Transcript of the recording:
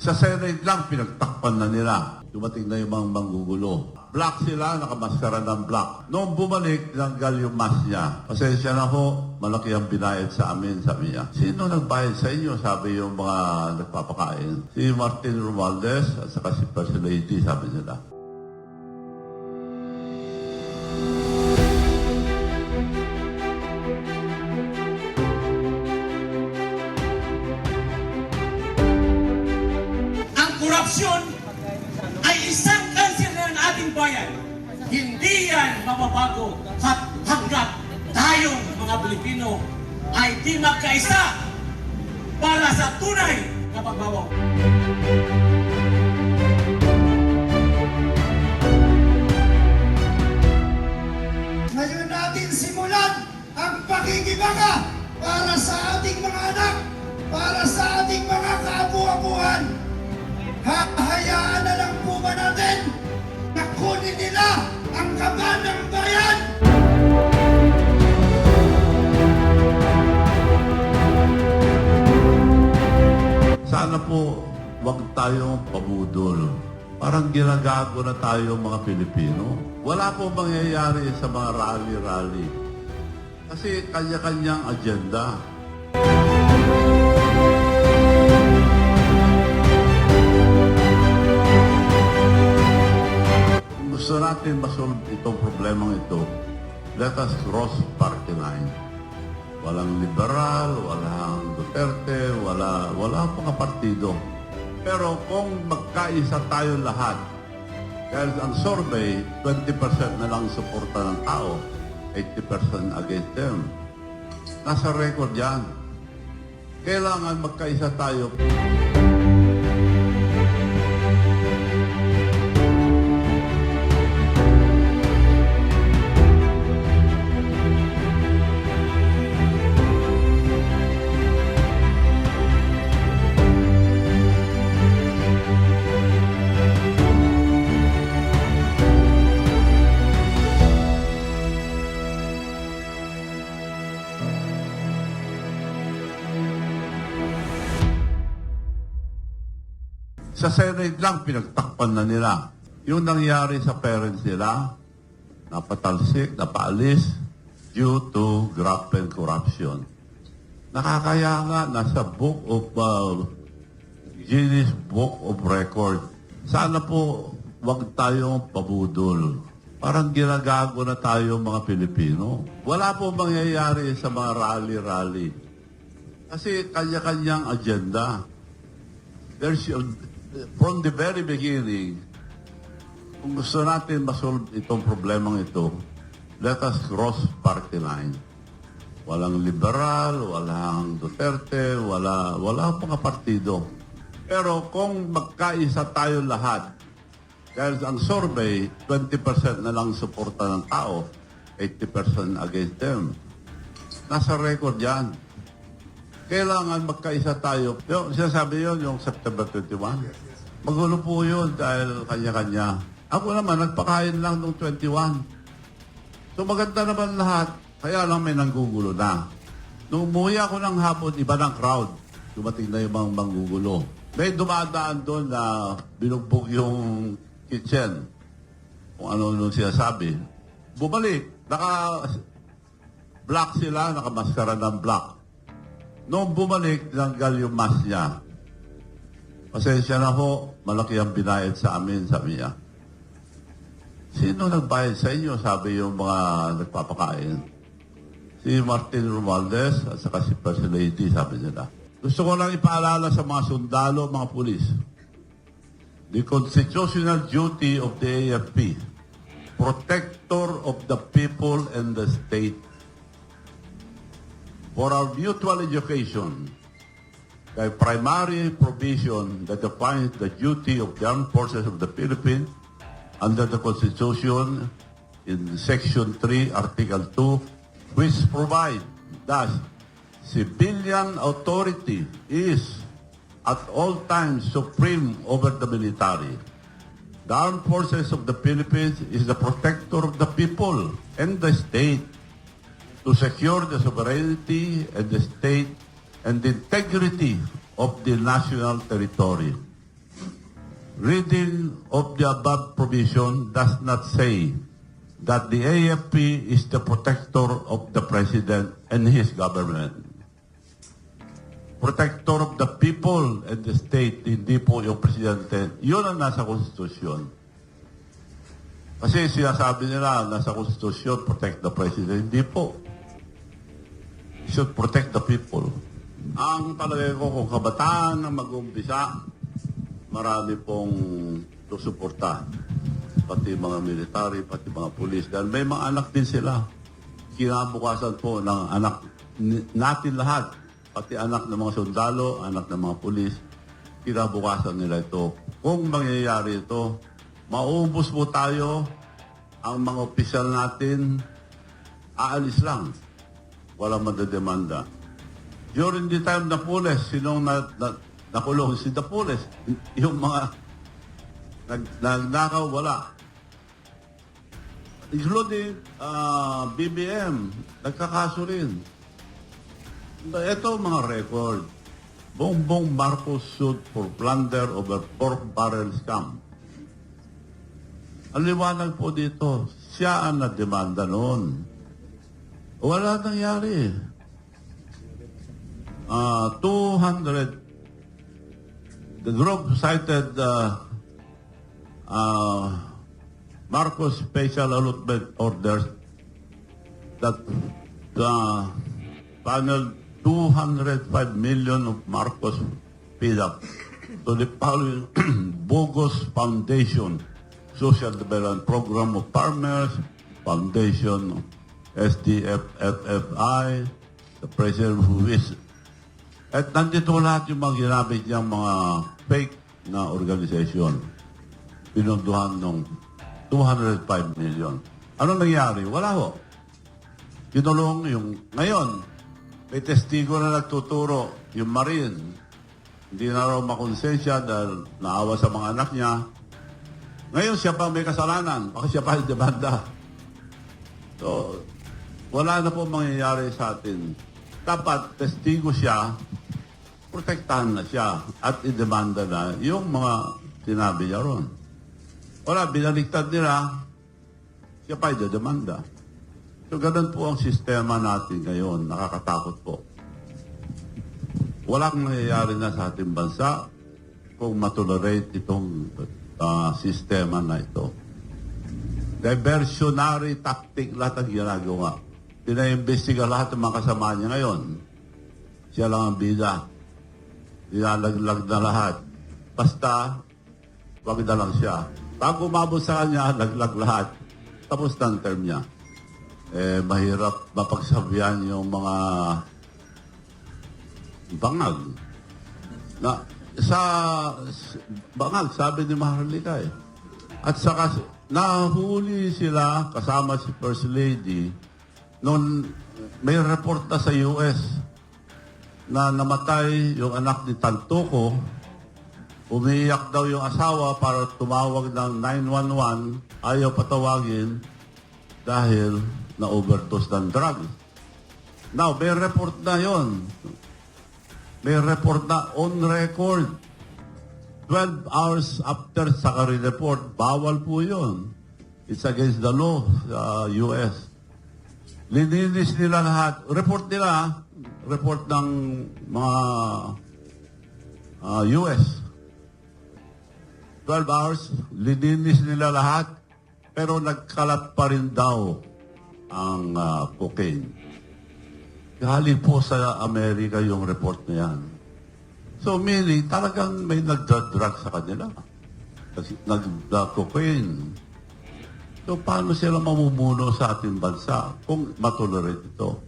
Sa Senate lang, pinagtakpan na nila. Dumating na yung mga manggugulo. Black sila, nakamaskara ng black. Noong bumalik, tinanggal yung mask niya. Pasensya na ho, malaki ang binayad sa amin, sabi niya. Sino nagbayad sa inyo? Sabi yung mga nagpapakain. Si Martin Romualdez at saka si First Lady, sabi nila. Korupsyon ay isang kanser ng ating bayan. Hindi yan mababago hanggat tayong mga Pilipino ay di magkaisa para sa tunay na pagbabago. Ngayon natin simulan ang pakikibaga para sa ating mga anak, para sa ating mga kaabu-abuhan. Hahayaan na lang po ba natin na kunin nila ang kaban ng bayan? Sana po, wag tayong pabudol. Parang ginagago na tayo mga Pilipino. Wala po mangyayari sa mga rally-rally. Kasi kanya-kanyang agenda. Gusto natin masolve itong problemang ito, let us cross party line. Walang liberal, walang Duterte, wala pong partido. Pero kung magkaisa tayo lahat, dahil ang survey, 20% na lang suporta ng tao, 80% against them. Nasa record yan. Kailangan magkaisa tayo. Sa Senate lang, pinagtakpan na nila. Yung nangyari sa parents nila, napatalsik, napaalis, due to graft and corruption. Nakakaya nga, nasa Guinness Book of Record. Sana po, wag tayong pabudol. Parang ginagago na tayo mga Pilipino. Wala po mangyayari sa mga rally-rally. Kasi kanya-kanyang agenda. From the very beginning, kung gusto natin masolve itong problemang ito, let us cross party line. Walang liberal, walang Duterte, wala pang partido. Pero kung magkaisa tayo lahat, dahil ang survey, 20% na lang suporta ng tao, 80% against them. Nasa record yan. Kailangan magkaisa tayo. Yung sinasabi yun, yung September 21. Magulo po yun dahil kanya-kanya. Ako naman, nagpakain lang nung 21. So maganda naman lahat. Kaya lang may nanggugulo na. Nung umuwi ako ng hapon, iba ng crowd. Dumating na yung mga manggugulo. May dumadaan doon na binugbog yung kitchen. Kung ano siya sabi. Bumalik. Black sila, nakamaskara ng black. Noong bumalik, tinanggal yung mask niya. Pasensya na ho, malaki ang binayad sa amin, sabi niya. Sino nagbayad sa inyo? Sabi yung mga nagpapakain. Si Martin Romualdez at saka si First Lady, sabi nila. Gusto ko lang ipaalala sa mga sundalo, mga pulis. The constitutional duty of the AFP, protector of the people and the state, for our mutual education, the primary provision that defines the duty of the armed forces of the Philippines under the Constitution in Section 3, Article 2, which provides that civilian authority is at all times supreme over the military. The armed forces of the Philippines is the protector of the people and the state to secure the sovereignty and the state and the integrity of the national territory. reading of the above provision does not say that the AFP is the protector of the President and his government. Protector of the people and the state, hindi po yung Presidente. Yun ang nasa Konstitusyon. Kasi sinasabi nila, nasa Konstitusyon, protect the President. Hindi po. Should protect the people. Ang palagay ko, kung kabataan ang mag-umpisa, marami pong susuporta. Pati mga military, pati mga pulis. Dahil may mga anak din sila. Kinabukasan po ng anak natin lahat. Pati anak ng mga sundalo, anak ng mga pulis. Kinabukasan nila ito. Kung mangyayari ito, maubos po tayo, ang mga opisyal natin, aalis lang. Walang madedemanda. During the time na Napoles, sinong nakulong? Si Napoles. Yung mga nagnakaw, wala. Including BBM, nagkakaso rin. Ito mga record. Bongbong Marcos sued for plunder over pork barrel scam. Ang liwanag po dito, siya ang nademanda noon. Wala nangyari. 200, the group cited Marcos special allotment orders that panel 205 million of Marcos paid up to the following bogus foundation, Social Development Program of Farmers, Foundation, SDFFI, the President who is. At nandito lahat yung mga ginamit niyang mga fake na organization. Pinunduhan ng 205 million. Ano nangyari? Wala ho. Kinulong yung ngayon. May testigo na nagtuturo, yung Marine. Hindi na raw makonsensya dahil naawa sa mga anak niya. Ngayon siya pa may kasalanan, baka siya pa yung demanda. So, wala na po mangyayari sa atin. Dapat testigo siya, protektahan na siya, at idemanda na yung mga sinabi niya ron. Wala, binaliktad nila, siya pa yung demanda. So, ganun po ang sistema natin ngayon. Nakakatakot po. Walang nangyayari na sa ating bansa kung matolerate itong sistema na ito. Diversionary tactic lahat ang ginagawa. Pinaimbestiga lahat ng mga kasama niya ngayon. Siya lang ang bida. Nilalaglag na lahat. Basta, wag na lang siya. Bago umabot sa kanya, laglag lahat. Tapos na ang term niya. Mahirap mapagsabihan yung mga bangag. Na, sa bangag, sabi ni Maharlika eh. At saka, nahuli sila, kasama si First Lady, noon may report na sa US na namatay yung anak ni Tantuco, umiiyak daw yung asawa para tumawag ng 911, ayaw patawagin dahil na-overdose ng drugs. Now, may report na yon. May report na on record. 12 hours after sa report, bawal po yon. It's against the law sa US. Lininis nila lahat. Report nila, report ng mga US. 12 hours, lininis nila lahat, pero nagkalat pa rin daw ang cocaine. Galing po sa Amerika yung report na yan. So, meaning, talagang may nagda-drug sa kanila. Kasi nag-cocaine. So, paano sila mamumuno sa ating bansa kung matolerate ito?